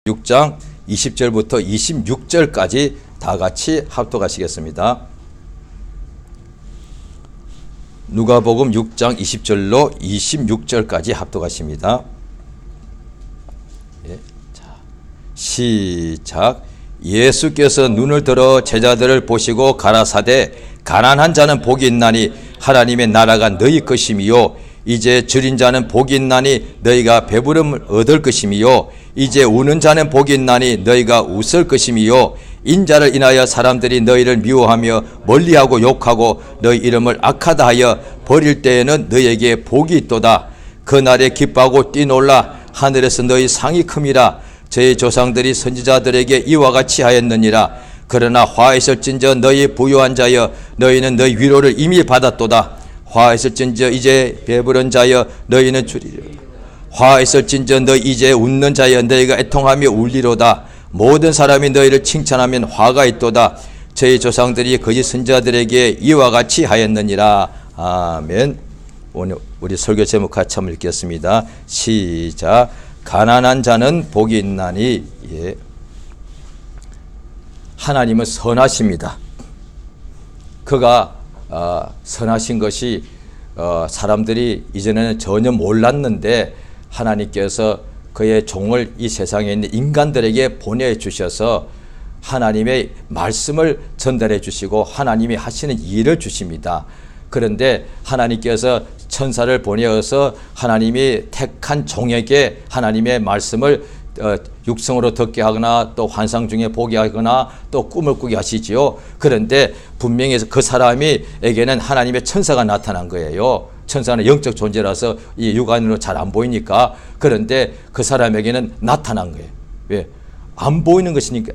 6장 20절부터 26절까지 다 같이 합독하시겠습니다. 누가복음 6장 20절로 26절까지 합독하십니다. 예, 자, 시작. 예수께서 눈을 들어 제자들을 보시고 가라사대 가난한 자는 복이 있나니 하나님의 나라가 너희 것임이요 이제 줄인 자는 복이 있나니 너희가 배부름을 얻을 것임이요 이제 우는 자는 복이 있나니 너희가 웃을 것임이요 인자를 인하여 사람들이 너희를 미워하며 멀리하고 욕하고 너희 이름을 악하다 하여 버릴 때에는 너희에게 복이 있도다. 그날에 기뻐하고 뛰놀라 하늘에서 너희 상이 큼이라. 저희 조상들이 선지자들에게 이와 같이 하였느니라. 그러나 화있을진저 너희 부유한 자여 너희는 너희 위로를 이미 받았도다. 화있을진저 이제 배부른 자여 너희는 주리로다. 화있을진저 너희 이제 웃는 자여 너희가 애통하며 울리로다. 모든 사람이 너희를 칭찬하면 화가 있도다. 저희 조상들이 거짓 선지자들에게 이와 같이 하였느니라. 아멘. 오늘 우리 설교 제목 같이 한번 읽겠습니다. 시작. 가난한 자는 복이 있나니. 예. 하나님은 선하십니다. 그가 선하신 것이 사람들이 이전에는 전혀 몰랐는데 하나님께서 그의 종을 이 세상에 있는 인간들에게 보내주셔서 하나님의 말씀을 전달해 주시고 하나님이 하시는 일을 주십니다. 그런데 하나님께서 천사를 보내어서 하나님이 택한 종에게 하나님의 말씀을 육성으로 듣게 하거나 또 환상 중에 보게 하거나 또 꿈을 꾸게 하시지요. 그런데 분명히 그 사람에게는 하나님의 천사가 나타난 거예요. 천사는 영적 존재라서 이 육안으로 잘 안 보이니까. 그런데 그 사람에게는 나타난 거예요. 왜? 안 보이는 것이니까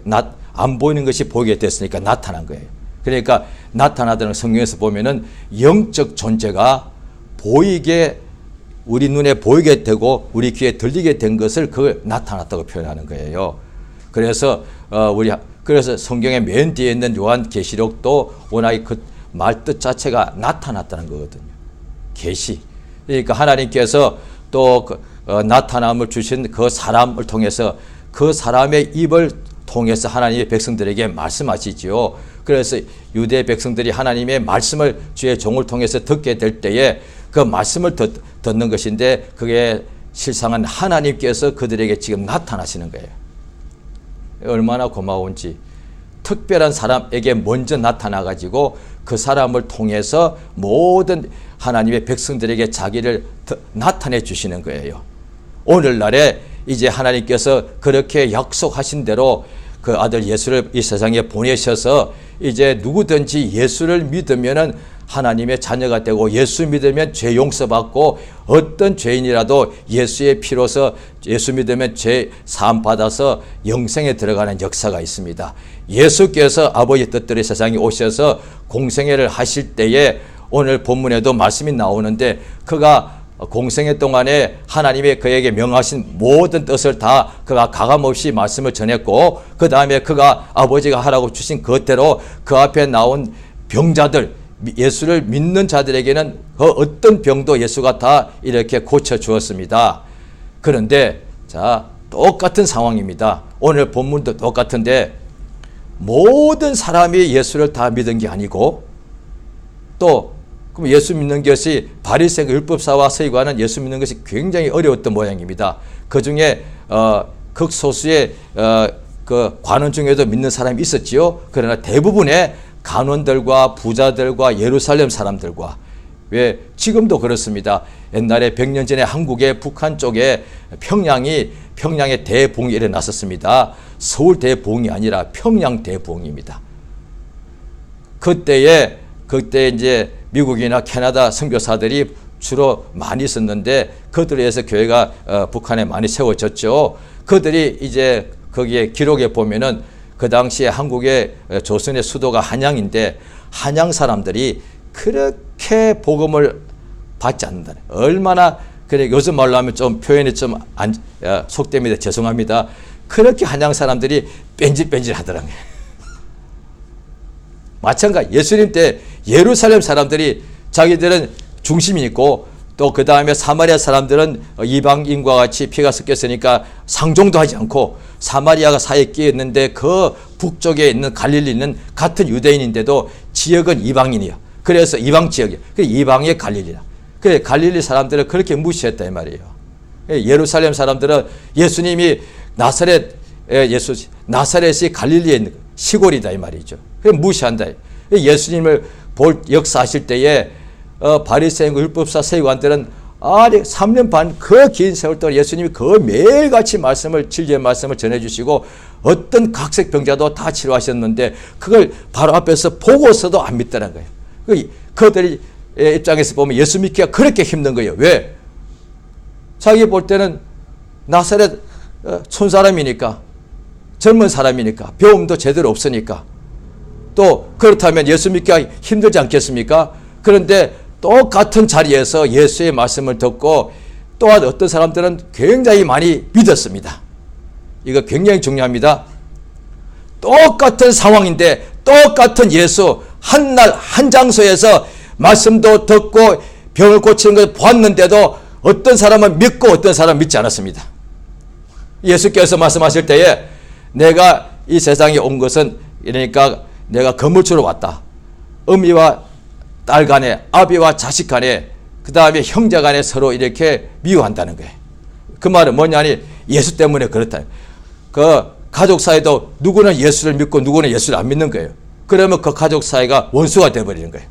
안 보이는 것이 보이게 됐으니까 나타난 거예요. 그러니까 나타나다는 성경에서 보면은 영적 존재가 보이게 우리 눈에 보이게 되고 우리 귀에 들리게 된 것을 그걸 나타났다고 표현하는 거예요. 그래서 그래서 성경의 맨 뒤에 있는 요한계시록도 워낙에 그 말 뜻 자체가 나타났다는 거거든요. 계시. 그러니까 하나님께서 또 나타남을 주신 그 사람을 통해서 그 사람의 입을 통해서 하나님의 백성들에게 말씀하시지요. 그래서 유대 백성들이 하나님의 말씀을 주의 종을 통해서 듣게 될 때에 그 말씀을 듣는 것인데 그게 실상은 하나님께서 그들에게 지금 나타나시는 거예요. 얼마나 고마운지. 특별한 사람에게 먼저 나타나가지고 그 사람을 통해서 모든 하나님의 백성들에게 자기를 나타내 주시는 거예요. 오늘날에 이제 하나님께서 그렇게 약속하신 대로 그 아들 예수를 이 세상에 보내셔서 이제 누구든지 예수를 믿으면은 하나님의 자녀가 되고 예수 믿으면 죄 용서받고 어떤 죄인이라도 예수의 피로서 예수 믿으면 죄 사함 받아서 영생에 들어가는 역사가 있습니다. 예수께서 아버지 뜻대로 세상에 오셔서 공생애를 하실 때에 오늘 본문에도 말씀이 나오는데 그가 공생애 동안에 하나님의 그에게 명하신 모든 뜻을 다 그가 가감없이 말씀을 전했고 그 다음에 그가 아버지가 하라고 주신 그대로 그 앞에 나온 병자들 예수를 믿는 자들에게는 그 어떤 병도 예수가 다 이렇게 고쳐주었습니다. 그런데 자 똑같은 상황입니다. 오늘 본문도 똑같은데 모든 사람이 예수를 다 믿은 게 아니고 또 그럼 예수 믿는 것이 바리새인과 율법사와 서기관은 예수 믿는 것이 굉장히 어려웠던 모양입니다. 그 중에 극소수의 그 관원 중에도 믿는 사람이 있었지요. 그러나 대부분의 간원들과 부자들과 예루살렘 사람들과 왜 지금도 그렇습니다. 옛날에 100년 전에 한국의 북한 쪽에 평양에 대부흥이 일어났었습니다. 서울 대부흥이 아니라 평양 대부흥입니다. 그때 이제 미국이나 캐나다 선교사들이 주로 많이 있었는데 그들에 의해서 교회가 북한에 많이 세워졌죠. 그들이 이제 거기에 기록에 보면은 그 당시에 한국의 조선의 수도가 한양인데 한양 사람들이 그렇게 복음을 받지 않는다. 얼마나 그래 요즘 말로 하면 좀 표현이 좀 속됩니다. 죄송합니다. 그렇게 한양 사람들이 뺀질뺀질 하더라고요. 마찬가지 예수님 때 예루살렘 사람들이 자기들은 중심이 있고 또 그 다음에 사마리아 사람들은 이방인과 같이 피가 섞였으니까 상종도 하지 않고 사마리아가 사이에 끼어 있는데 그 북쪽에 있는 갈릴리는 같은 유대인인데도 지역은 이방인이요. 그래서 이방 지역이에요. 이방의 갈릴리라. 그래 갈릴리 사람들을 그렇게 무시했다 이 말이에요. 예루살렘 사람들은 예수님이 나사렛이 갈릴리에 있는 시골이다 이 말이죠. 그래 무시한다. 예수님을 역사하실 때에 바리새인과 율법사 세관들은 3년 반 그 긴 세월 동안 예수님이 그 매일같이 진리의 말씀을 전해주시고 어떤 각색 병자도 다 치료하셨는데 그걸 바로 앞에서 보고서도 안 믿더란 거예요. 그들의 입장에서 보면 예수 믿기가 그렇게 힘든 거예요. 왜? 자기 볼 때는 나사렛 촌사람이니까, 젊은 사람이니까, 배움도 제대로 없으니까, 또 그렇다면 예수 믿기가 힘들지 않겠습니까? 그런데 똑같은 자리에서 예수의 말씀을 듣고 또한 어떤 사람들은 굉장히 많이 믿었습니다. 이거 굉장히 중요합니다. 똑같은 상황인데 똑같은 예수 한 날 한 장소에서 말씀도 듣고 병을 고치는 것을 보았는데도 어떤 사람은 믿고 어떤 사람은 믿지 않았습니다. 예수께서 말씀하실 때에 내가 이 세상에 온 것은 그러니까 내가 건물주로 왔다. 어미와 딸 간에, 아비와 자식 간에, 그 다음에 형제 간에 서로 이렇게 미워한다는 거예요. 그 말은 뭐냐니 예수 때문에 그렇다. 그 가족 사이도 누구는 예수를 믿고 누구는 예수를 안 믿는 거예요. 그러면 그 가족 사이가 원수가 되어버리는 거예요.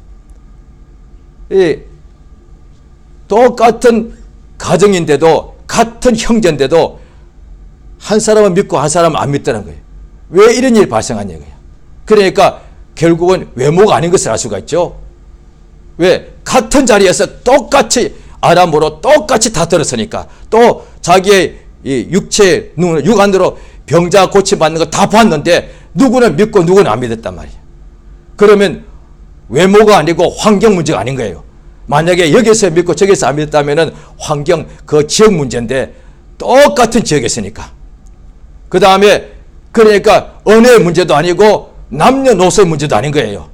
이 똑같은 가정인데도 같은 형제인데도 한 사람은 믿고 한 사람은 안 믿다는 거예요. 왜 이런 일이 발생하냐고요. 그러니까 결국은 외모가 아닌 것을 알 수가 있죠. 왜? 같은 자리에서 똑같이 아람으로 똑같이 다 들었으니까 또 자기의 이 육안으로 병자 고침받는 거 다 봤는데 누구는 믿고 누구는 안 믿었단 말이에요. 그러면 외모가 아니고 환경 문제가 아닌 거예요. 만약에 여기서 믿고 저기서 안 믿었다면 환경 그 지역 문제인데 똑같은 지역에 있으니까. 그 다음에 그러니까 언어의 문제도 아니고 남녀노소의 문제도 아닌 거예요.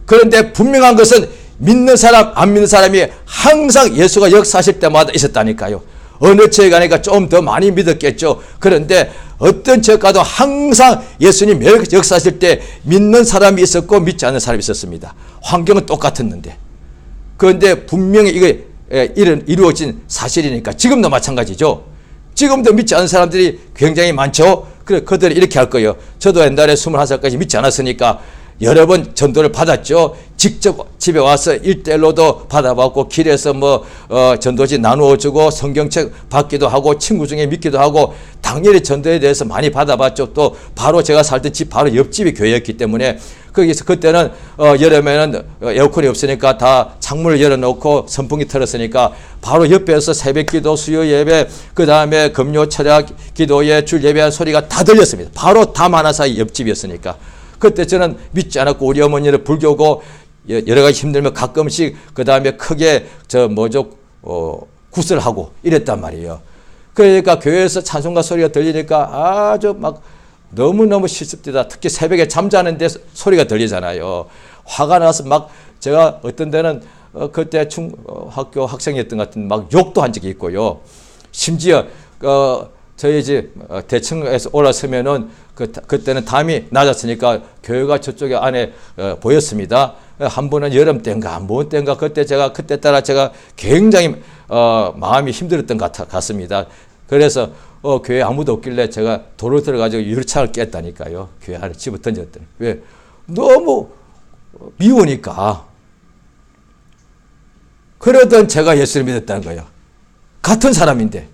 그런데 분명한 것은 믿는 사람 안 믿는 사람이 항상 예수가 역사하실 때마다 있었다니까요. 어느 지역 가니까 좀 더 많이 믿었겠죠. 그런데 어떤 지역 가도 항상 예수님 역사하실 때 믿는 사람이 있었고 믿지 않는 사람이 있었습니다. 환경은 똑같았는데. 그런데 분명히 이게 이루어진 사실이니까 지금도 마찬가지죠. 지금도 믿지 않는 사람들이 굉장히 많죠. 그래, 그들이 이렇게 할 거예요. 저도 옛날에 21살까지 믿지 않았으니까 여러 번 전도를 받았죠. 직접 집에 와서 1:1로도 받아봤고 길에서 전도지 나누어주고 성경책 받기도 하고 친구 중에 믿기도 하고 당연히 전도에 대해서 많이 받아봤죠. 또 바로 제가 살던 집 바로 옆집이 교회였기 때문에 거기서 그때는 여름에는 에어컨이 없으니까 다 창문을 열어놓고 선풍기 틀었으니까 바로 옆에서 새벽기도 수요 예배 그 다음에 금요 철야 기도에 줄 예배한 소리가 다 들렸습니다. 바로 담 하나 사이 옆집이었으니까. 그때 저는 믿지 않았고 우리 어머니는 불교고 여러 가지 힘들면 가끔씩 그 다음에 크게 굿을 하고 이랬단 말이에요. 그러니까 교회에서 찬송가 소리가 들리니까 아주 막 너무너무 실습되다. 특히 새벽에 잠자는데 소리가 들리잖아요. 화가 나서 막 제가 어떤 데는 그때 학교 학생이었던 것 같은 막 욕도 한 적이 있고요. 심지어 저희 집 대층에서 올라서면은 그때는 담이 낮았으니까 교회가 저쪽에 안에 보였습니다. 한 번은 여름 때인가 뭔 때인가 그때 따라 제가 굉장히 마음이 힘들었던 것 같습니다. 그래서 교회 아무도 없길래 제가 도로 들어가지고 유리창을 깼다니까요. 교회 안에 집어 던졌더니. 왜? 너무 미우니까. 그러던 제가 예수를 믿었다는 거예요. 같은 사람인데.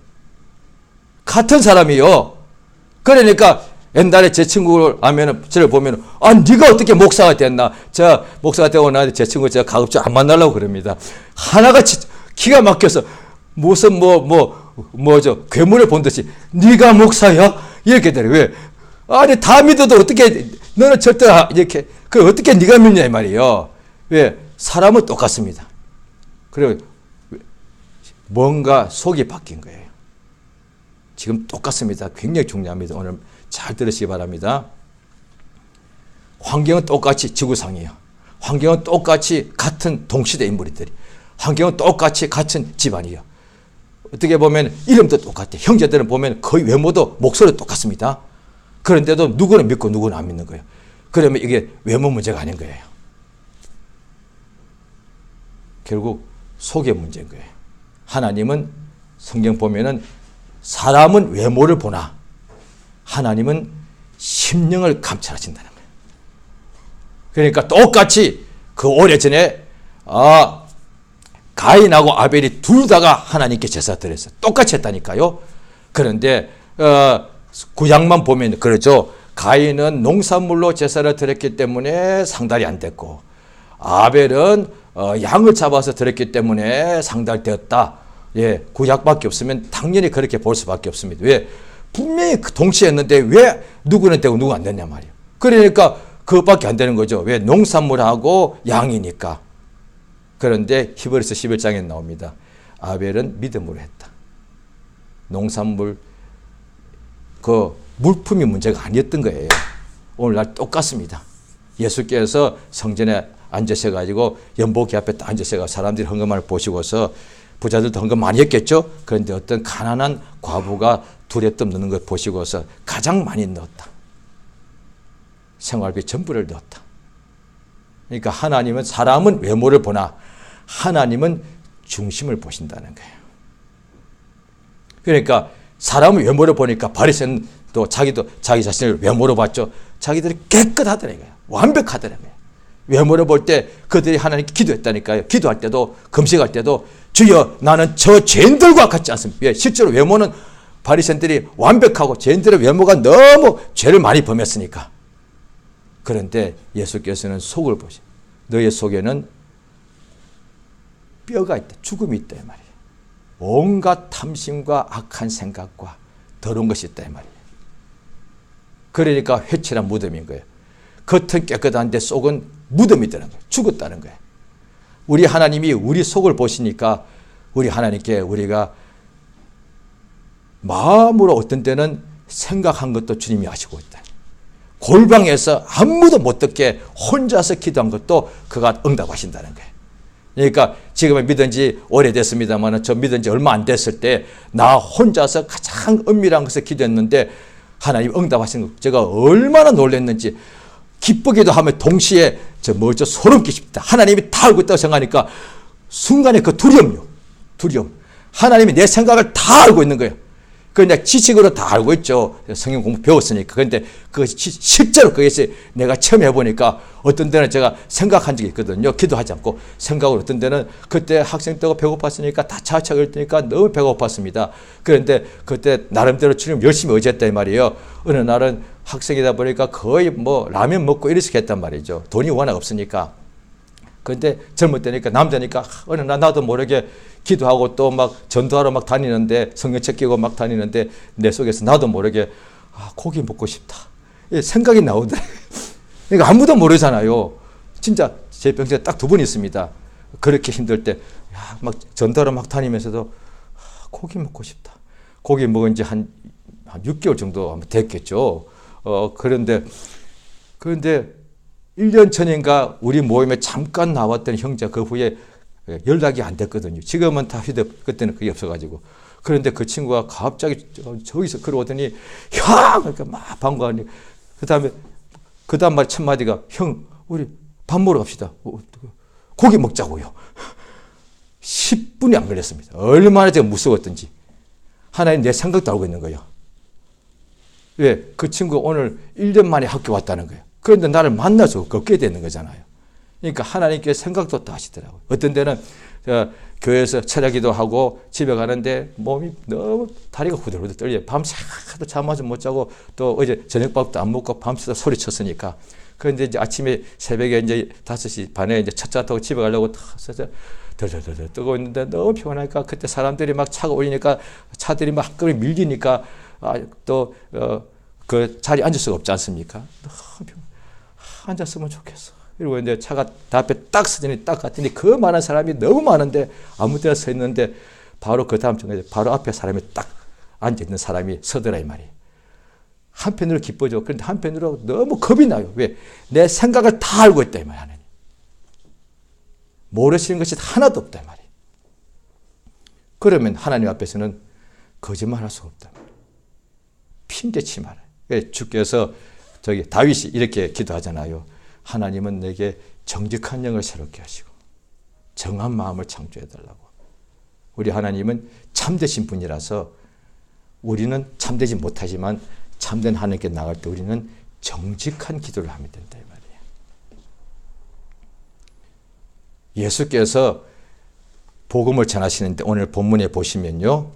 같은 사람이요. 그러니까 옛날에 제 친구를 저를 보면 네가 어떻게 목사가 됐나. 저 목사가 되고 나는데 제 친구 제가 가급적 안 만나려고 그럽니다. 하나같이 기가 막혀서 무슨 괴물을 본 듯이 네가 목사야? 이렇게 되네. 왜? 아니 다 믿어도 어떻게 너는 절대 이렇게 어떻게 네가 믿냐 이 말이에요. 왜? 사람은 똑같습니다. 그리고 뭔가 속이 바뀐 거예요. 지금 똑같습니다. 굉장히 중요합니다. 오늘 잘 들으시기 바랍니다. 환경은 똑같이 지구상이에요. 환경은 똑같이 같은 동시대 인물들이 환경은 똑같이 같은 집안이에요. 어떻게 보면 이름도 똑같아요. 형제들은 보면 거의 외모도 목소리도 똑같습니다. 그런데도 누구는 믿고 누구는 안 믿는 거예요. 그러면 이게 외모 문제가 아닌 거예요. 결국 속의 문제인 거예요. 하나님은 성경 보면은 사람은 외모를 보나 하나님은 심령을 감찰하신다는 거예요. 그러니까 똑같이 그 오래전에 가인하고 아벨이 둘 다가 하나님께 제사 드렸어요. 똑같이 했다니까요. 그런데 구약만 보면 그러죠. 가인은 농산물로 제사를 드렸기 때문에 상달이 안 됐고 아벨은 양을 잡아서 드렸기 때문에 상달되었다. 예, 구약밖에 없으면 당연히 그렇게 볼 수밖에 없습니다. 왜? 분명히 동시에 했는데 왜 누구는 되고 누구는 안 됐냐 말이에요. 그러니까 그것밖에 안 되는 거죠. 왜? 농산물하고 양이니까. 그런데 히브리서 11장에 나옵니다. 아벨은 믿음으로 했다. 농산물 그 물품이 문제가 아니었던 거예요. 오늘날 똑같습니다. 예수께서 성전에 앉으셔가지고 연복기 앞에 딱 앉으셔가 사람들이 헌금을 보시고서 부자들도 헌금 많이 했겠죠. 그런데 어떤 가난한 과부가 두레떡 넣는 걸 보시고서 가장 많이 넣었다. 생활비 전부를 넣었다. 그러니까 하나님은 사람은 외모를 보나 하나님은 중심을 보신다는 거예요. 그러니까 사람은 외모를 보니까 바리새는 또 자기도 자기 자신을 외모로 봤죠. 자기들이 깨끗하더라고요. 완벽하더라고요. 외모를 볼 때 그들이 하나님께 기도했다니까요. 기도할 때도 금식할 때도 주여 나는 저 죄인들과 같지 않습니다. 예, 실제로 외모는 바리새인들이 완벽하고 죄인들의 외모가 너무 죄를 많이 범했으니까. 그런데 예수께서는 속을 보시. 너의 속에는 뼈가 있다. 죽음이 있다 이 말이에요. 온갖 탐심과 악한 생각과 더러운 것이 있다 이 말이에요. 그러니까 회칠한 무덤인 거예요. 겉은 깨끗한데 속은 무덤이라는 거예요. 죽었다는 거예요. 우리 하나님이 우리 속을 보시니까 우리 하나님께 우리가 마음으로 어떤 때는 생각한 것도 주님이 아시고 있다. 골방에서 아무도 못 듣게 혼자서 기도한 것도 그가 응답하신다는 거예요. 그러니까 지금은 믿은 지 오래됐습니다만 저 믿은 지 얼마 안 됐을 때 나 혼자서 가장 은밀한 것을 기도했는데 하나님 응답하신 거 제가 얼마나 놀랐는지 기쁘기도 하며 동시에 소름 끼칩니다. 하나님이 다 알고 있다고 생각하니까 순간에 그 두려움. 하나님이 내 생각을 다 알고 있는 거예요. 그냥 지식으로 다 알고 있죠. 성경 공부 배웠으니까. 그런데 그것이 실제로 그것이 내가 처음 해보니까 어떤 때는 제가 생각한 적이 있거든요. 기도하지 않고 생각으로 어떤 때는 그때 학생 때고 배고팠으니까 다 차차가 뜨니까 너무 배고팠습니다. 그런데 그때 나름대로 주님 열심히 의지했다 이 말이에요. 어느 날은 학생이다 보니까 거의 라면 먹고 이렇게 했단 말이죠. 돈이 워낙 없으니까. 그런데 젊을 때니까 남자니까 어느 날 나도 모르게 기도하고 또 막 전도하러 막 다니는데 성경책 끼고 막 다니는데 내 속에서 나도 모르게 고기 먹고 싶다. 생각이 나오더래. 그러니까 아무도 모르잖아요. 진짜 제 평생에 딱 2번 있습니다. 그렇게 힘들 때 막 전도하러 막 다니면서도 고기 먹고 싶다. 고기 먹은 지 한 6개월 정도 됐겠죠. 그런데 1년 전인가 우리 모임에 잠깐 나왔던 형제 그 후에 연락이 안 됐거든요. 지금은 다 그때는 그게 없어가지고. 그런데 그 친구가 갑자기 저기서 걸어오더니 형! 그러니까 막 반가워하니 그 다음 말 첫 마디가 형, 우리 밥 먹으러 갑시다. 고기 먹자고요. 10분이 안 걸렸습니다. 얼마나 제가 무서웠던지. 하나님 내 생각도 알고 있는 거예요. 왜? 그 친구가 오늘 1년 만에 학교 왔다는 거예요. 그런데 나를 만나서 걷게 되는 거잖아요. 그러니까 하나님께 생각도 다 하시더라고요. 어떤 때는 교회에서 철야기도 하고 집에 가는데 몸이 너무 다리가 후들후들 떨려요. 밤새도 잠아서 못 자고 또 어제 저녁밥도 안 먹고 밤새도 소리쳤으니까. 그런데 이제 아침에 새벽에 이제 5시 반에 이제 첫 차 타고 집에 가려고 덜덜덜 뜨고 있는데 너무 피곤하니까 그때 사람들이 막 차가 올리니까 차들이 막 한꺼번에 밀리니까 또 그 자리에 앉을 수가 없지 않습니까? 너무 피곤해. 앉았으면 좋겠어. 그리고 이제 차가 앞에 딱 서더니 딱 갔더니 그 많은 사람이 너무 많은데 아무 데나 서 있는데 바로 그 다음 중에 바로 앞에 사람이 딱 앉아있는 사람이 서더라 이 말이에요. 한편으로 기뻐져. 그런데 한편으로 너무 겁이 나요. 왜? 내 생각을 다 알고 있다 이 말이에요. 모르시는 것이 하나도 없다 이 말이에요. 그러면 하나님 앞에서는 거짓말할 수가 없다. 핀대치 말아요. 주께서 다윗이 이렇게 기도하잖아요. 하나님은 내게 정직한 영을 새롭게 하시고 정한 마음을 창조해 달라고. 우리 하나님은 참되신 분이라서 우리는 참되지 못하지만 참된 하나님께 나갈 때 우리는 정직한 기도를 하면 된다 이 말이에요. 예수께서 복음을 전하시는데 오늘 본문에 보시면요.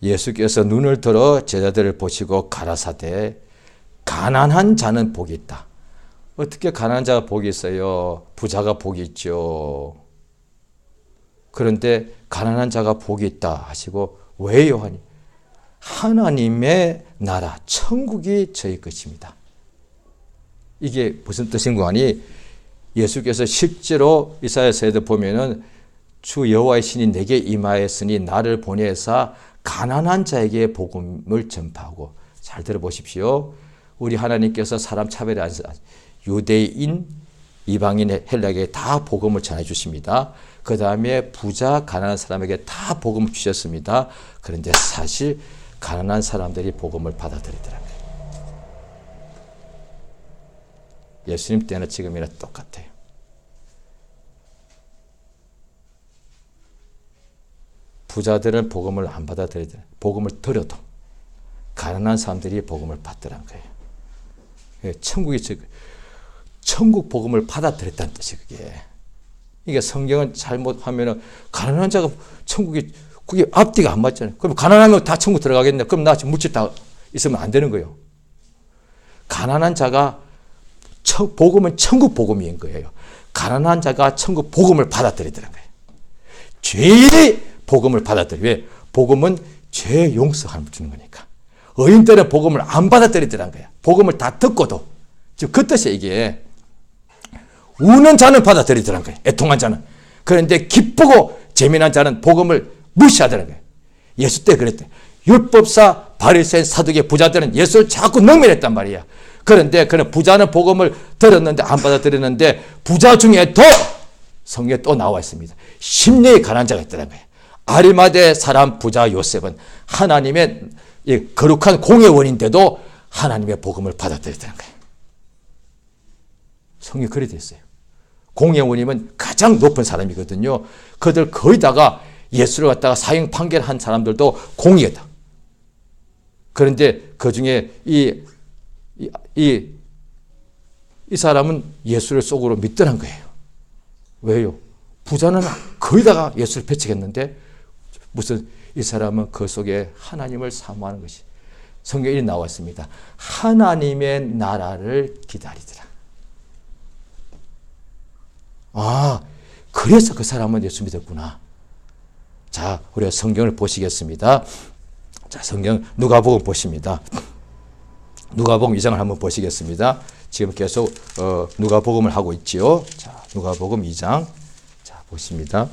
예수께서 눈을 들어 제자들을 보시고 가라사대 가난한 자는 복이 있다. 어떻게 가난한 자가 복이 있어요? 부자가 복이 있죠. 그런데 가난한 자가 복이 있다 하시고 왜요? 하니 하나님의 나라 천국이 저희 것입니다. 이게 무슨 뜻인가 하니 예수께서 실제로 이사야서에도 보면은 주 여호와의 신이 내게 임하였으니 나를 보내사 가난한 자에게 복음을 전파하고. 잘 들어보십시오. 우리 하나님께서 사람 차별이 아니라 유대인, 이방인, 헬라에게 다 복음을 전해 주십니다. 그 다음에 부자, 가난한 사람에게 다 복음을 주셨습니다. 그런데 사실 가난한 사람들이 복음을 받아들이더라고요. 예수님 때나 지금이나 똑같아요. 부자들은 복음을 안 받아들이더라고요. 복음을 들어도 가난한 사람들이 복음을 받더란 거예요. 천국 복음을 받아들였다는 뜻이 그게. 이게 성경은 잘못하면은 가난한 자가 그게 앞뒤가 안 맞잖아요. 그럼 가난하면 다 천국 들어가겠네. 그럼 나 지금 물질 다 있으면 안 되는 거예요. 가난한 자가 복음은 천국 복음인 거예요. 가난한 자가 천국 복음을 받아들이더란 거예요. 죄인이 복음을 받아들여. 왜? 복음은 죄 용서함을 주는 거니까. 의인들은 복음을 안 받아들이더란 거야. 복음을 다 듣고도. 지금 그 뜻이에요, 이게. 우는 자는 받아들이더란 거예요. 애통한 자는. 그런데 기쁘고 재미난 자는 복음을 무시하더란 거예요. 예수 때 그랬대. 율법사, 바리새인, 사두개 부자들은 예수를 자꾸 능멸했단 말이야. 그런데 그는 부자는 복음을 들었는데 안 받아들였는데 부자 중에도 성경에 또 나와 있습니다. 심령이 가난한 자가 있더란 거예요. 아리마대 사람 부자 요셉은 하나님의 거룩한 공예원인데도 하나님의 복음을 받아들였다는 거예요. 성경이 그래 돼 있어요. 공예원이면 가장 높은 사람이거든요. 그들 거의 다가 예수를 갖다가 사형 판결한 사람들도 공의다. 그런데 그 중에 이 사람은 예수를 속으로 믿더란 거예요. 왜요? 부자는 거의 다가 예수를 배척했는데 무슨 이 사람은 그 속에 하나님을 사모하는 것이 성경에 나와 있습니다. 하나님의 나라를 기다리더라. 아, 그래서 그 사람은 예수 믿었구나. 자, 우리가 성경을 보시겠습니다. 자, 성경 누가복음 보십니다. 누가복음 2장을 한번 보시겠습니다. 지금 계속 누가복음을 하고 있지요. 자, 누가복음 2장. 자, 보십니다.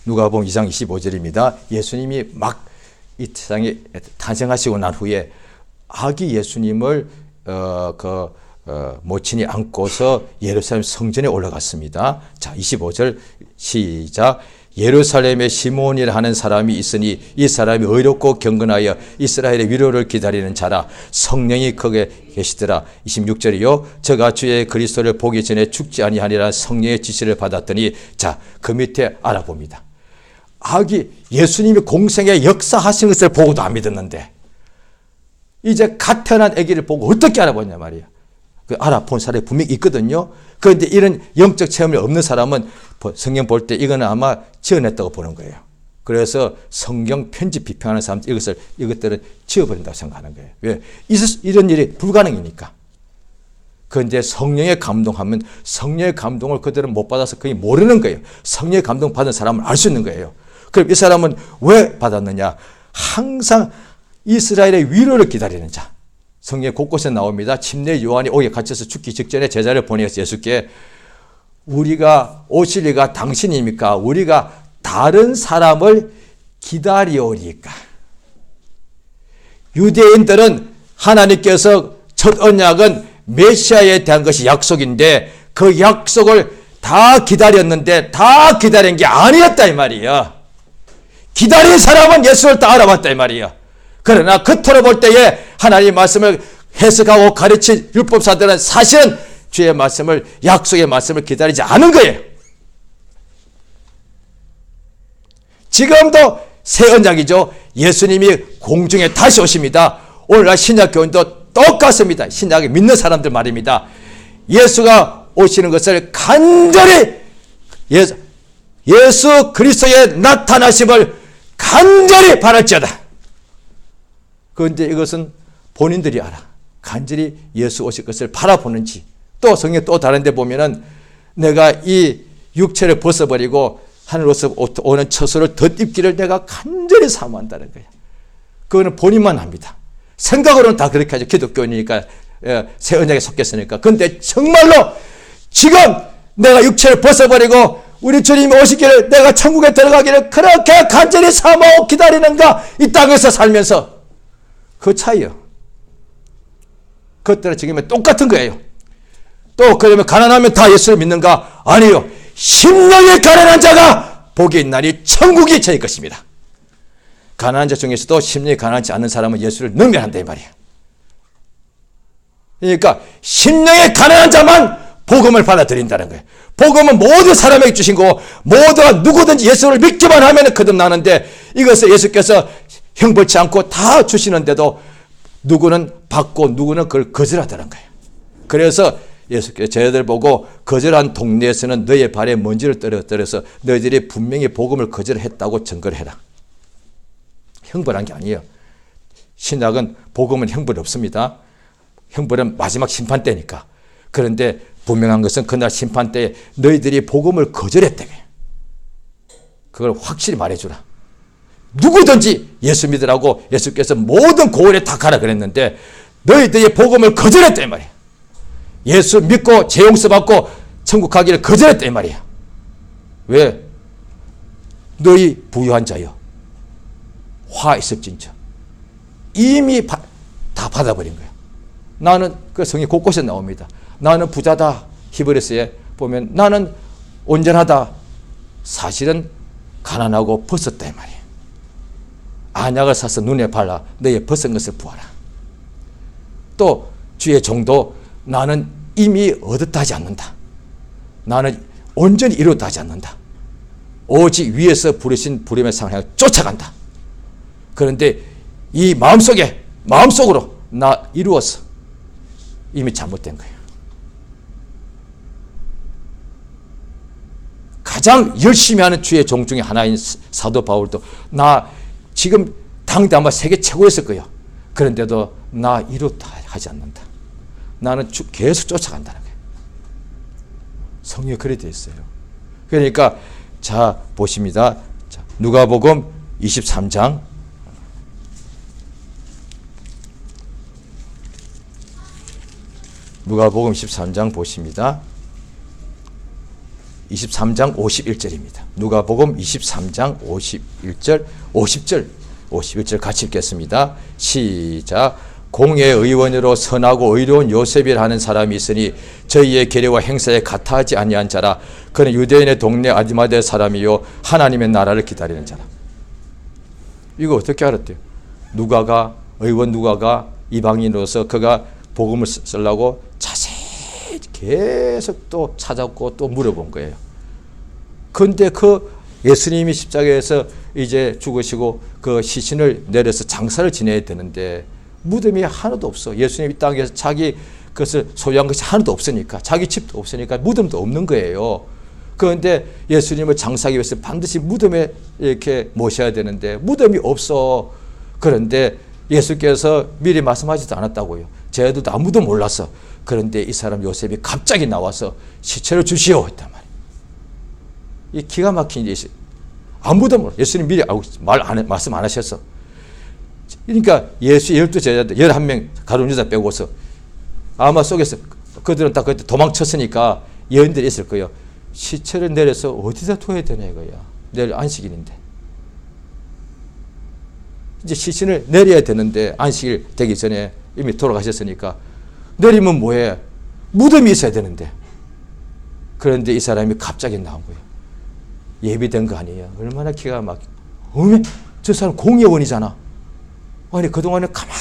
누가복음 2장 25절입니다. 예수님이 막 이 세상에 탄생하시고 난 후에 아기 예수님을 모친이 안고서 예루살렘 성전에 올라갔습니다. 자, 25절 시작. 예루살렘에 시몬이라 하는 사람이 있으니 이 사람이 의롭고 경건하여 이스라엘의 위로를 기다리는 자라. 성령이 거기에 계시더라. 26절이요. 저가 주의 그리스도를 보기 전에 죽지 아니하니라 성령의 지시를 받았더니, 자, 그 밑에 알아봅니다. 아기 예수님이 공생에 역사하신 것을 보고도 안 믿었는데 이제 갓 태어난 아기를 보고 어떻게 알아보냐 말이야. 그 알아본 사람이 분명히 있거든요. 그런데 이런 영적 체험이 없는 사람은 성경 볼 때 이거는 아마 지어냈다고 보는 거예요. 그래서 성경 편집 비평하는 사람들 이것들은 지어버린다고 생각하는 거예요. 왜? 이런 일이 불가능이니까. 그런데 성령의 감동하면 성령의 감동을 그들은 못 받아서 거의 모르는 거예요. 성령의 감동 받은 사람은 알 수 있는 거예요. 그럼 이 사람은 왜 받았느냐? 항상 이스라엘의 위로를 기다리는 자. 성경 곳곳에 나옵니다. 침례 요한이 옥에 갇혀서 죽기 직전에 제자를 보내서 예수께 우리가 오실 리가 당신입니까? 우리가 다른 사람을 기다리오리까? 유대인들은 하나님께서 첫 언약은 메시아에 대한 것이 약속인데 그 약속을 다 기다렸는데 다 기다린 게 아니었다 이 말이야. 기다린 사람은 예수를 다 알아봤다 이 말이야. 그러나 겉으로 볼 때에 하나님의 말씀을 해석하고 가르친 율법사들은 사실은 주의 말씀을, 약속의 말씀을 기다리지 않은 거예요. 지금도 새 언약이죠. 예수님이 공중에 다시 오십니다. 오늘날 신약교인도 똑같습니다. 신약을 믿는 사람들 말입니다. 예수가 오시는 것을 간절히 예수 그리스도의 나타나심을 간절히 바랄지어다. 그런데 이것은 본인들이 알아. 간절히 예수 오실 것을 바라보는지. 또 성경 또 다른 데 보면은 내가 이 육체를 벗어버리고 하늘로서 오는 처소를 덧입기를 내가 간절히 사모한다는 거야. 그거는 본인만 합니다. 생각으로는 다 그렇게 하죠. 기독교인이니까, 새 언약에 속했으니까. 그런데 정말로 지금 내가 육체를 벗어버리고 우리 주님이 오시기를, 내가 천국에 들어가기를 그렇게 간절히 사모하고 기다리는가? 이 땅에서 살면서. 그 차이요. 그것들은 지금 똑같은 거예요. 또 그러면 가난하면 다 예수를 믿는가? 아니요. 심령이 가난한 자가 복이 있나니 천국이 저희 것입니다. 가난한 자 중에서도 심령이 가난하지 않은 사람은 예수를 능멸한다 이 말이에요. 그러니까 심령이 가난한 자만 복음을 받아들인다는 거예요. 복음은 모든 사람에게 주신 거고 모두가 누구든지 예수를 믿기만 하면 거듭나는데, 이것을 예수께서 형벌치 않고 다 주시는데도 누구는 받고 누구는 그걸 거절하다는 거예요. 그래서 예수께서 저희들 보고 거절한 동네에서는 너의 발에 먼지를 떨어뜨려서 너희들이 분명히 복음을 거절했다고 증거를 해라. 형벌한 게 아니에요. 신약은 복음은 형벌이 없습니다. 형벌은 마지막 심판 때니까. 그런데 분명한 것은 그날 심판 때에 너희들이 복음을 거절했다. 그걸 확실히 말해주라. 누구든지 예수 믿으라고 예수께서 모든 고을에 다 가라 그랬는데 너희들이 복음을 거절했다 이 말이야. 예수 믿고 죄 용서 받고 천국 가기를 거절했다 이 말이야. 왜? 너희 부유한 자여 화 있을진저. 이미 다 받아버린 거야. 나는 그 성경 곳곳에 나옵니다. 나는 부자다. 히브리서에 보면 나는 온전하다. 사실은 가난하고 벗었다 이 말이야. 안약을 사서 눈에 발라 너의 벗은 것을 부어라. 또 주의 종도 나는 이미 얻었다 하지 않는다. 나는 온전히 이루었다 하지 않는다. 오직 위에서 부르신 부름의 상을 향해 쫓아간다. 그런데 이 마음속으로 나 이루었어. 이미 잘못된 거예요. 가장 열심히 하는 주의 종 중에 하나인 사도 바울도 나 지금 당대 아마 세계 최고였을 거예요. 그런데도 나 이루었다 하지 않는다. 나는 계속 쫓아간다는 거예요. 성경에 그래 되어 있어요. 그러니까 자 보십니다. 자, 누가복음 23장 누가복음 13장 보십니다. 23장 51절입니다. 누가복음 23장 51절, 51절 같이 읽겠습니다. 시작. 공의 의원으로 선하고 의로운 요셉이라 하는 사람이 있으니 저희의 계례와 행사에 같아하지 아니한 자라. 그는 유대인의 동네 아디마대 사람이요 하나님의 나라를 기다리는 자라. 이거 어떻게 알았대요? 의원 누가가 이방인으로서 그가 복음을 쓰려고 자세히 계속 또 찾았고 또 물어본 거예요. 그런데 그 예수님이 십자가에서 이제 죽으시고 그 시신을 내려서 장사를 지내야 되는데 무덤이 하나도 없어. 예수님이 땅에서 자기 것을 소유한 것이 하나도 없으니까, 자기 집도 없으니까 무덤도 없는 거예요. 그런데 예수님을 장사하기 위해서 반드시 무덤에 이렇게 모셔야 되는데 무덤이 없어. 그런데 예수께서 미리 말씀하지도 않았다고요. 쟤도 아무도 몰랐어. 그런데 이 사람 요셉이 갑자기 나와서 시체를 주시오 했단 말이에요. 이 기가 막힌 일이 아무도 몰라. 예수님 미리 말씀 안 하셨어. 그러니까 예수 12제자들 11명 가룟 유다 빼고서 아마 속에서 그들은 다 그때 도망쳤으니까 여인들이 있을 거예요. 시체를 내려서 어디다 둬야 되냐 이거야. 내일 안식일인데. 이제 시신을 내려야 되는데 안식일 되기 전에 이미 돌아가셨으니까 내리면 뭐해? 무덤이 있어야 되는데. 그런데 이 사람이 갑자기 나온 거예요. 예비된 거 아니에요. 얼마나 기가 막혀. 어메, 저 사람 공예원이잖아. 아니 그동안에 가만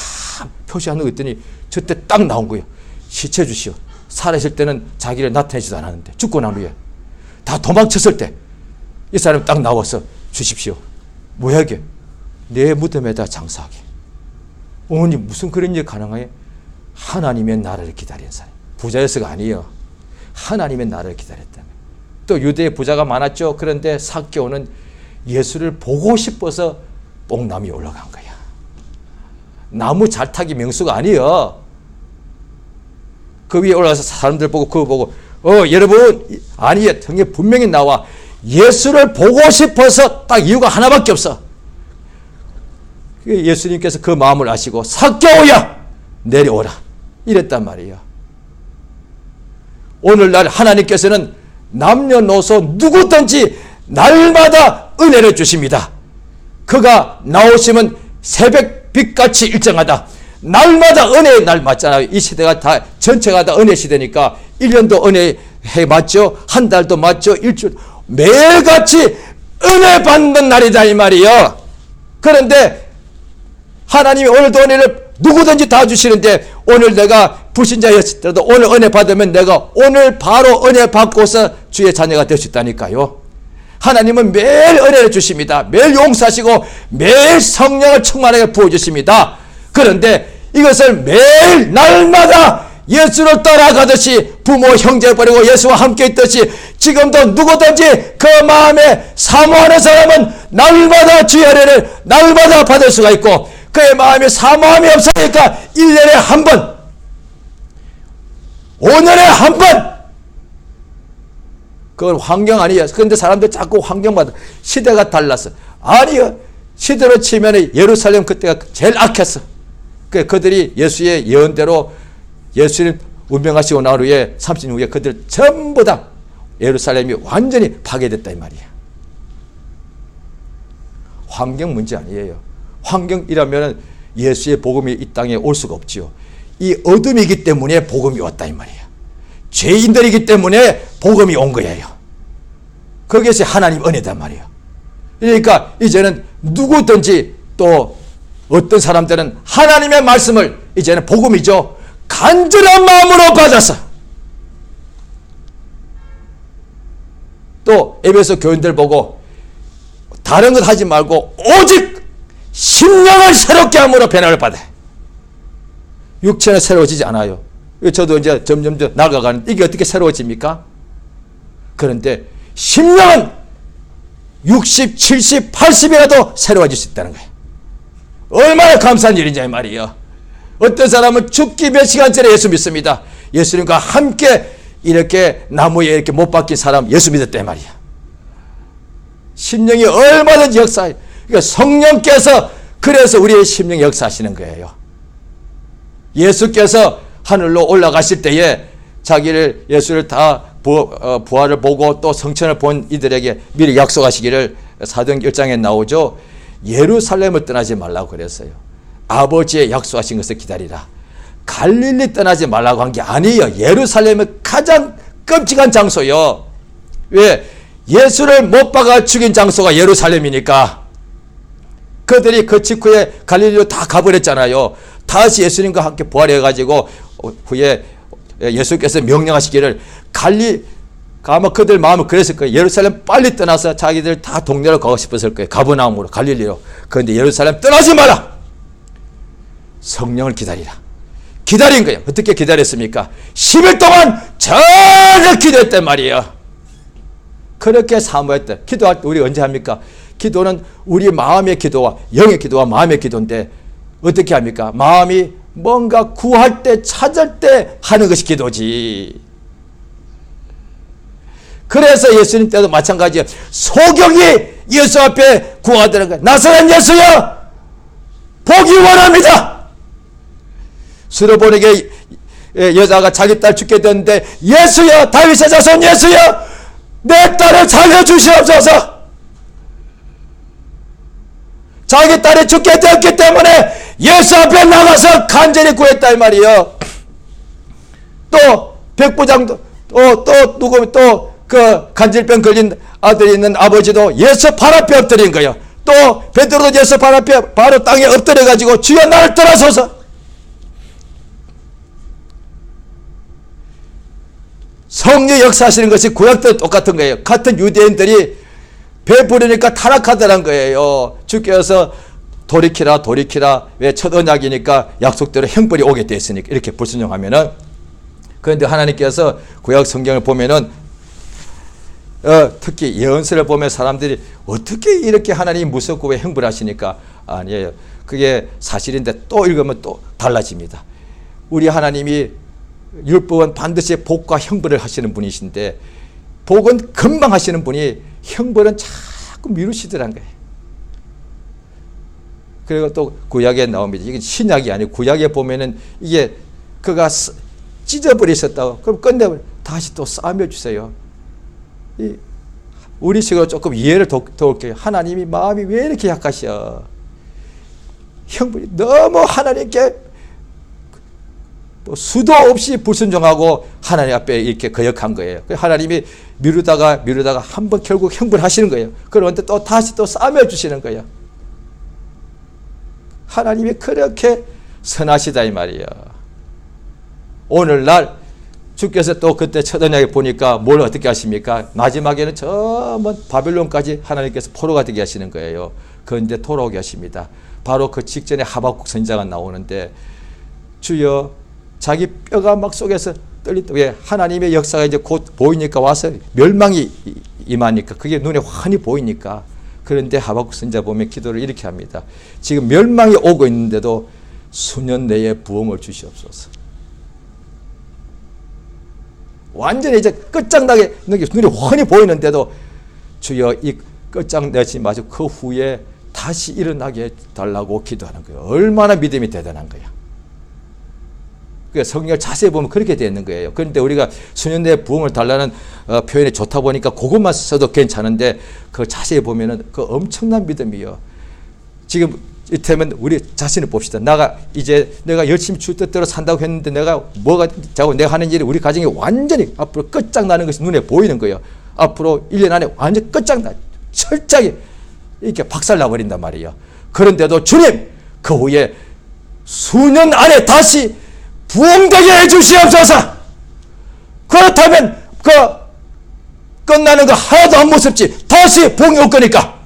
표시 안 하고 있더니 저때 딱 나온 거예요. 시체 주시오. 살아있을 때는 자기를 나타내지도 않았는데 죽고 난 후에 다 도망쳤을 때 이 사람이 딱 나와서 주십시오. 뭐야 이게? 내 무덤에다 장사하게. 어머니 무슨 그런 일이 가능해? 하나님의 나라를 기다린 사람. 부자여서가 아니에요. 하나님의 나라를 기다렸다며. 또 유대에 부자가 많았죠. 그런데 삭개오는 예수를 보고 싶어서 뽕나무에 올라간 거야. 나무 잘 타기 명수가 아니에요. 그 위에 올라가서 사람들 보고 그거 보고 여러분 아니에요. 성경에 분명히 나와. 예수를 보고 싶어서 딱 이유가 하나밖에 없어. 예수님께서 그 마음을 아시고 삭개오야 내려오라 이랬단 말이에요. 오늘날 하나님께서는 남녀노소 누구든지 날마다 은혜를 주십니다. 그가 나오시면 새벽빛같이 일정하다. 날마다 은혜의 날 맞잖아요. 이 시대가 다 전체가 다 은혜 시대니까 1년도 은혜 해 맞죠. 한 달도 맞죠. 일주일 매일같이 은혜 받는 날이다 이 말이에요. 그런데 하나님이 오늘도 은혜를 누구든지 다 주시는데 오늘 내가 불신자였을때도 오늘 은혜 받으면 내가 오늘 바로 은혜 받고서 주의 자녀가 될 수 있다니까요. 하나님은 매일 은혜를 주십니다. 매일 용서하시고 매일 성령을 충만하게 부어주십니다. 그런데 이것을 매일 날마다 예수를 따라가듯이 부모 형제 버리고 예수와 함께 있듯이 지금도 누구든지 그 마음에 사모하는 사람은 날마다 주의 은혜를 날마다 받을 수가 있고 그의 마음에 사모함이 없으니까 1년에 한 번 5년에 한 번 그건 환경 아니에요. 그런데 사람들 자꾸 환경마다 시대가 달랐어. 아니요. 시대로 치면 예루살렘 그때가 제일 악했어. 그들이 예수의 예언대로 예수님 운명하시고 난 후에 30년 후에 그들 전부 다 예루살렘이 완전히 파괴됐다 이 말이야. 환경 문제 아니에요. 환경이라면 예수의 복음이 이 땅에 올 수가 없지요. 이 어둠이기 때문에 복음이 왔다 이 말이에요. 죄인들이기 때문에 복음이 온 거예요. 그것이 하나님 은혜단 말이에요. 그러니까 이제는 누구든지 또 어떤 사람들은 하나님의 말씀을 이제는 복음이죠. 간절한 마음으로 받아서 또 에베소 교인들 보고 다른 것 하지 말고 오직 심령을 새롭게 함으로 변화를 받아. 육체는 새로워지지 않아요. 저도 이제 점점 더 나아가는 이게 어떻게 새로워집니까? 그런데 심령은 60, 70, 80이라도 새로워질 수 있다는 거예요. 얼마나 감사한 일인지 말이에요. 어떤 사람은 죽기 몇 시간 전에 예수 믿습니다. 예수님과 함께 이렇게 나무에 이렇게 못 박힌 사람 예수 믿었단 말이야. 심령이 얼마든지 역사해요. 그러니까 성령께서 그래서 우리의 심령이 역사하시는 거예요. 예수께서 하늘로 올라가실 때에 자기를 예수를 다 부활을 보고 또 성천을 본 이들에게 미리 약속하시기를 사도행전 1장에 나오죠. 예루살렘을 떠나지 말라고 그랬어요. 아버지의 약속하신 것을 기다리라. 갈릴리 떠나지 말라고 한 게 아니에요. 예루살렘은 가장 끔찍한 장소요. 왜? 예수를 못 박아 죽인 장소가 예루살렘이니까. 그들이 그 직후에 갈릴리로 다 가버렸잖아요. 다시 예수님과 함께 부활해가지고 후에 예수께서 명령하시기를 아마 그들 마음은 그랬을 거예요. 예루살렘 빨리 떠나서 자기들 다 동네로 가고 싶었을 거예요. 가버나움으로 갈릴리로. 그런데 예루살렘 떠나지 마라. 성령을 기다리라. 기다린 거예요. 어떻게 기다렸습니까? 10일 동안 전혀 기도했단 말이에요. 그렇게 사모했다. 기도할 때 우리 언제 합니까? 기도는 우리 마음의 기도와 영의 기도와 마음의 기도인데 어떻게 합니까? 마음이 뭔가 구할 때 찾을 때 하는 것이 기도지. 그래서 예수님 때도 마찬가지예요. 소경이 예수 앞에 구하더라는 거예요. 나사렛 예수여 보기 원합니다. 수르보에게 여자가 자기 딸 죽게 됐는데 예수여 다윗의 자손 예수여 내 딸을 살려주시옵소서. 자기 딸이 죽게 되었기 때문에 예수 앞에 나가서 간절히 구했다 이 말이에요. 또 백부장도 또 누구 또 그 간질병 걸린 아들이 있는 아버지도 예수 발 앞에 엎드린 거예요. 또 베드로도 예수 발 앞에 바로 땅에 엎드려 가지고 주여 나를 떠나소서. 성령 역사하시는 것이 구약 때도 똑같은 거예요. 같은 유대인들이 베풀으니까 타락하더란 거예요. 주께서 돌이키라 돌이키라. 왜 첫 언약이니까 약속대로 형벌이 오게 됐으니까 이렇게 불순종하면은. 그런데 하나님께서 구약 성경을 보면은 특히 예언서를 보면 사람들이 어떻게 이렇게 하나님이 무섭고 왜 형벌하시니까 아니에요. 그게 사실인데 또 읽으면 또 달라집니다. 우리 하나님이 율법은 반드시 복과 형벌을 하시는 분이신데 복은 금방 하시는 분이 형벌은 자꾸 미루시더란 거예요. 그리고 또 구약에 나옵니다. 이게 신약이 아니고 구약에 보면은 이게 그가 찢어버리셨다고 그럼 끝내버려 다시 또 싸매 주세요. 우리식으로 조금 이해를 도울게요. 하나님이 마음이 왜 이렇게 약하셔? 형벌이 너무 하나님께 또 수도 없이 불순종하고 하나님 앞에 이렇게 거역한 거예요. 하나님이 미루다가 한번 결국 형벌하시는 거예요. 그런데 또 다시 또 싸매 주시는 거예요. 하나님이 그렇게 선하시다 이 말이에요. 오늘날 주께서 또 그때 첫 언약에 보니까 뭘 어떻게 하십니까? 마지막에는 저 먼 바벨론까지 하나님께서 포로가 되게 하시는 거예요. 그런데 돌아오게 하십니다. 바로 그 직전에 하박국 선지자가 나오는데 주여 자기 뼈가 막 속에서 떨리다. 왜 하나님의 역사가 이제 곧 보이니까 와서 멸망이 임하니까 그게 눈에 환히 보이니까. 그런데 하박국 선지자 보면 기도를 이렇게 합니다. 지금 멸망이 오고 있는데도 수년 내에 부흥을 주시옵소서. 완전히 이제 끝장나게 눈이 훤히 보이는데도 주여 이 끝장내지 마시고 그 후에 다시 일어나게 해달라고 기도하는 거예요. 얼마나 믿음이 대단한 거야. 성경을 자세히 보면 그렇게 되어 있는 거예요. 그런데 우리가 수년 내에 부흥을 달라는 표현이 좋다 보니까 그것만 써도 괜찮은데 그 자세히 보면은 그 엄청난 믿음이요. 지금 이때면 우리 자신을 봅시다. 내가 열심히 주 뜻대로 산다고 했는데 내가 뭐가 자고 내가 하는 일이 우리 가정이 완전히 앞으로 끝장나는 것이 눈에 보이는 거예요. 앞으로 1년 안에 완전히 끝장나 철저하게 이렇게 박살나버린단 말이에요. 그런데도 주님 그 후에 수년 안에 다시 부흥되게 해주시옵소서. 그렇다면 그 끝나는 거 하나도 안 무섭지. 다시 부흥이 올 거니까.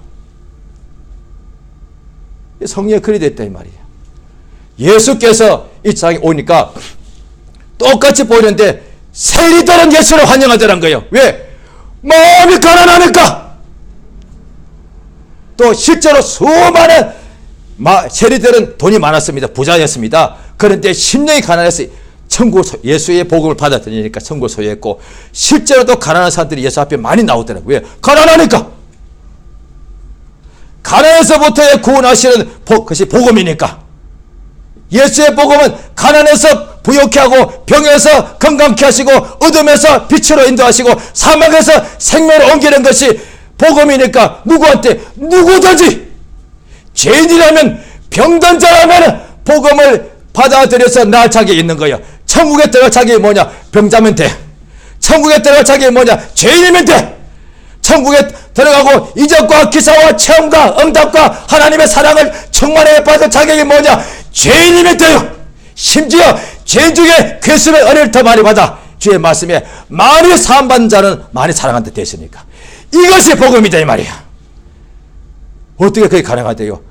성령이 그리 됐다 이 말이에요. 예수께서 이 세상에 오니까 똑같이 보이는데 세리들은 예수를 환영하더란 거예요. 왜? 마음이 가난하니까. 또 실제로 수많은 세리들은 돈이 많았습니다. 부자였습니다. 그런데 심령이 가난해서 예수의 복음을 받아들이니까 천국을 소유했고 실제로도 가난한 사람들이 예수 앞에 많이 나오더라고요. 왜? 가난하니까. 가난에서부터의 구원하시는 그것이 복음이니까. 예수의 복음은 가난에서 부욕케 하고 병에서 건강케 하시고 어둠에서 빛으로 인도하시고 사막에서 생명을 옮기는 것이 복음이니까 누구든지 죄인이라면 병든 자라면 복음을 받아들여서 나을 자격이 있는 거예요. 천국에 들어갈 자격이 뭐냐? 병자면 돼. 천국에 들어갈 자격이 뭐냐? 죄인이면 돼. 천국에 들어가고 이적과 기사와 체험과 응답과 하나님의 사랑을 충만하게 받을 자격이 뭐냐? 죄인이면 돼요. 심지어 죄인 중에 괴수의 은혜를 더 많이 받아 주의 말씀에 많이 사함받는 자는 많이 사랑한다 되시니까 이것이 복음이다 이 말이야. 어떻게 그게 가능하대요?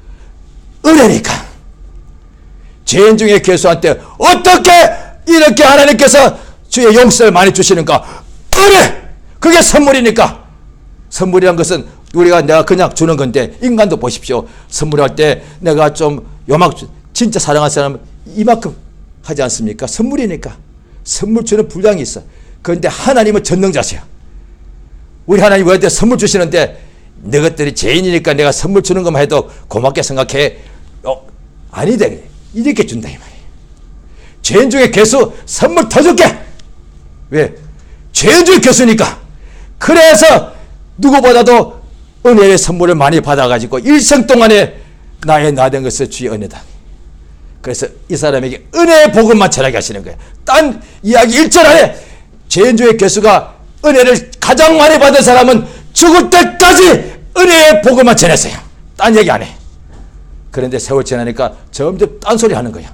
은혜니까. 죄인 중에 괴수한테 어떻게 이렇게 하나님께서 주의 용서를 많이 주시는가? 은혜! 그게 선물이니까. 선물이란 것은 내가 그냥 주는 건데 인간도 보십시오. 선물할 때 내가 좀 요만큼 진짜 사랑하는 사람은 이만큼 하지 않습니까? 선물이니까. 선물 주는 분량이 있어. 그런데 하나님은 전능자세요. 우리 하나님 우리한테 선물 주시는데 너희들이 죄인이니까 내가 선물 주는 것만 해도 고맙게 생각해. 아니다. 이렇게 준다 이 말이에요. 죄인 중에 괴수 선물 더 줄게. 왜? 죄인 중에 괴수니까. 그래서 누구보다도 은혜의 선물을 많이 받아가지고 일생 동안에 나의 나된 것을 주의 은혜다. 그래서 이 사람에게 은혜의 복음만 전하게 하시는 거예요. 딴 이야기 1절 안에 죄인 중에 괴수가 은혜를 가장 많이 받은 사람은 죽을 때까지 은혜의 복음만 전했어요. 딴 얘기 안 해. 그런데 세월 지나니까 점점 딴소리 하는 거야.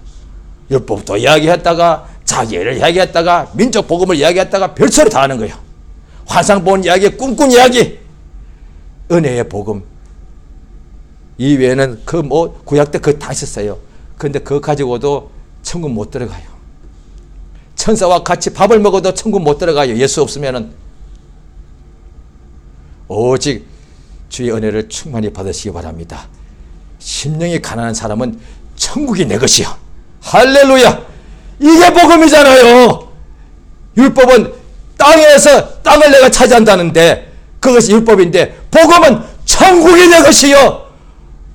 율법도 이야기했다가 자기를 이야기했다가 민족 복음을 이야기했다가 별소리 다 하는 거야. 환상 본 이야기, 꿈꾼 이야기. 은혜의 복음 이외에는 그 뭐 구약 때 그거 다 있었어요. 그런데 그거 가지고도 천국 못 들어가요. 천사와 같이 밥을 먹어도 천국 못 들어가요. 예수 없으면은. 오직 주의 은혜를 충만히 받으시기 바랍니다. 심령이 가난한 사람은 천국이 내 것이요. 할렐루야. 이게 복음이잖아요. 율법은 땅에서 땅을 내가 차지한다는데 그것이 율법인데 복음은 천국이 내 것이요.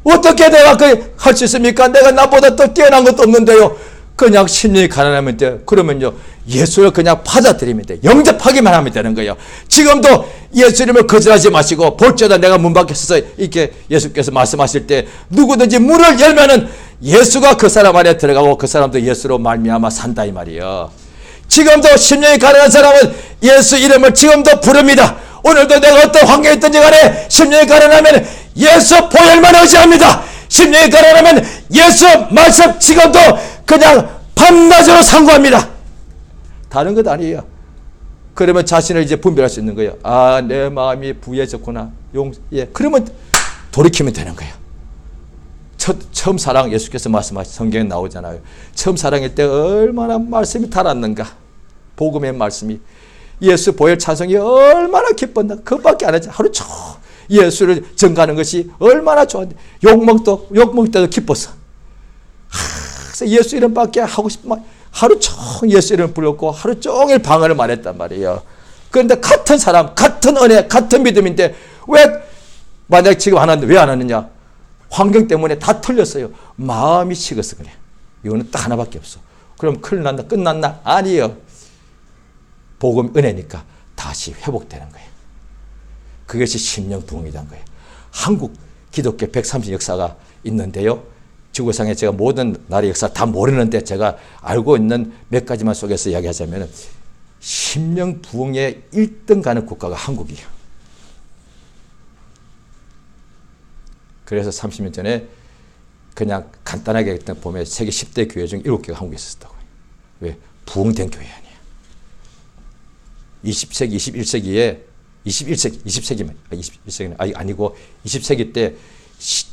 어떻게 내가 할 수 있습니까? 내가 나보다 더 뛰어난 것도 없는데요. 그냥 심령이 가난하면 돼. 그러면요, 예수를 그냥 받아들이면 돼. 영접하기만 하면 되는 거예요. 지금도 예수 이름을 거절하지 마시고 볼지어다 내가 문 밖에 서서 이렇게 예수께서 말씀하실 때 누구든지 문을 열면은 예수가 그 사람 안에 들어가고 그 사람도 예수로 말미암아 산다 이 말이에요. 지금도 심령이 가난한 사람은 예수 이름을 지금도 부릅니다. 오늘도 내가 어떤 환경에 있든지 간에 심령이 가난하면 예수 보혈만 의지합니다. 심령이 가난하면 예수 말씀 지금도 그냥 밤낮으로 상고합니다. 다른 것 아니에요. 그러면 자신을 이제 분별할 수 있는 거예요. 아, 내 마음이 부해졌구나. 예. 그러면 돌이키면 되는 거예요. 처음 사랑 예수께서 말씀하신 성경에 나오잖아요. 처음 사랑일 때 얼마나 말씀이 달았는가. 복음의 말씀이. 예수 보혈 찬송이 얼마나 기뻤나. 그것밖에 안 하지. 하루 종일 예수를 전가하는 것이 얼마나 좋았는데 욕먹을 때도 기뻤어. 예수 이름밖에 하고 싶으면 하루 종일 예수 이름 불렀고 하루 종일 방언을 말했단 말이에요. 그런데 같은 사람, 같은 은혜, 같은 믿음인데 왜 만약 지금 안 하는데 왜 안 하느냐? 환경 때문에 다 틀렸어요. 마음이 식어서 그래. 이거는 딱 하나밖에 없어. 그럼 큰일 났나? 끝났나? 아니에요. 복음 은혜니까 다시 회복되는 거예요. 그것이 심령 부흥이란 거예요. 한국 기독교 130 역사가 있는데요. 지구상에 제가 모든 나라의 역사 다 모르는데 제가 알고 있는 몇 가지만 속에서 이야기하자면 심령 부흥에 1등 가는 국가가 한국이에요. 그래서 30년 전에 그냥 간단하게 보면 세계 10대 교회 중 7개가 한국에 있었다고요. 왜? 부흥된 교회 아니에요. 20세기, 21세기에 21세기는 아니고 20세기 때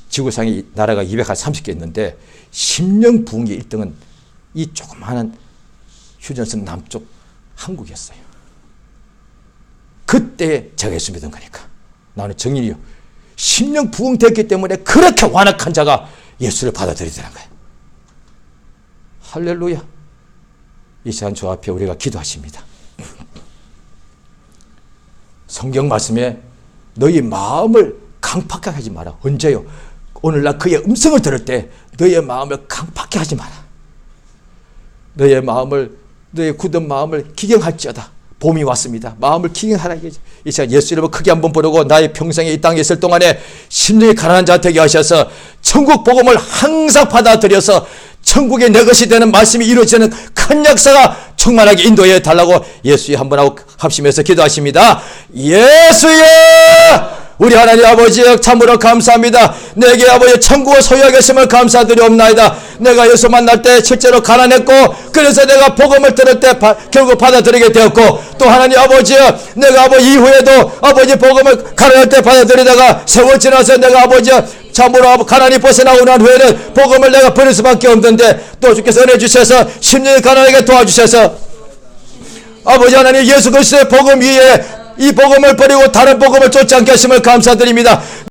지구상에 나라가 230개 있는데 심령 부흥의 1등은 이 조그마한 휴전선 남쪽 한국이었어요. 그때 제가 예수 믿은 거니까. 나는 정인이요. 심령 부흥됐기 때문에 그렇게 완악한 자가 예수를 받아들이더란 거예요. 할렐루야. 이 시간 저 앞에 우리가 기도하십니다. 성경 말씀에 너희 마음을 강팍하게 하지 마라. 언제요? 오늘날 그의 음성을 들을 때 너의 마음을 강팍하게 하지 마라. 너의 굳은 마음을 기경할지어다. 봄이 왔습니다. 마음을 기경하라. 이 시간 예수 이름을 크게 한번 부르고 나의 평생에 이 땅에 있을 동안에 심령이 가난한 자 되게 하셔서 천국 복음을 항상 받아들여서 천국의 내 것이 되는 말씀이 이루어지는 큰 역사가 충만하게 인도해 달라고 예수의 한번 하고 합심해서 기도하십니다. 예수여! 우리 하나님 아버지 참으로 감사합니다. 내게 아버지 천국을 소유하게 했음을 감사드리옵나이다. 내가 예수 만날 때 실제로 가난했고 그래서 내가 복음을 들을 때 결국 받아들이게 되었고 또 하나님 아버지 내가 아버지 이후에도 아버지 복음을 가난할 때 받아들이다가 세월 지나서 내가 아버지 참으로 가난이 벗어나고 난 후에는 복음을 내가 버릴 수밖에 없는데 또 주께서 은혜 주셔서 심령이 가난하게 도와주셔서 아버지 하나님 예수 그리스도의 복음 위에 이 복음을 버리고 다른 복음을 쫓지 않게 하심을 감사드립니다.